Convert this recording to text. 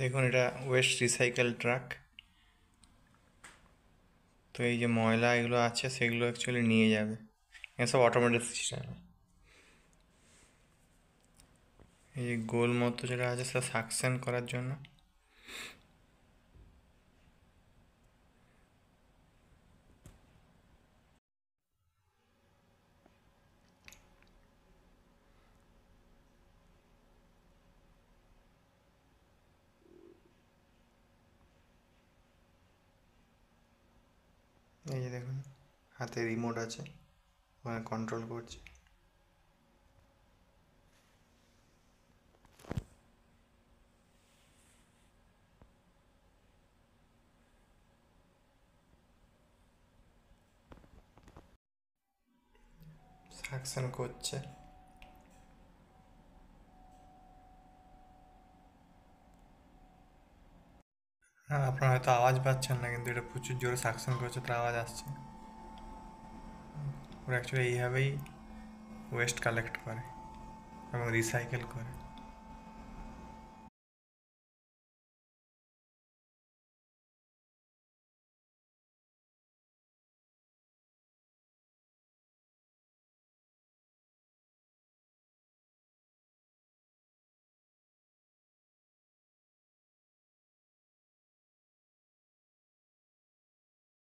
দেখুন এটা West recycle truck. তো এই যে ময়লা এগুলো আছে সেগুলো অ্যাকচুয়ালি নিয়ে যাবে। এখানে সব অটোমেটেড সিস্টেম। এই যে গোল মতো যেটা আছে সেটা সাকশন করার জন্য। এই যে দেখুন হাতে রিমোট আছে, ওখানে কন্ট্রোল করছে। সাকশন করছে। হ্যাঁ, আপনারা হয়তো আওয়াজ পাচ্ছেন না, কিন্তু এটা প্রচুর জোরে সাকশন করছে, তার আওয়াজ আসছে। ওরা অ্যাকচুয়ালি এইভাবেই ওয়েস্ট কালেক্ট করে এবং রিসাইকেল করে।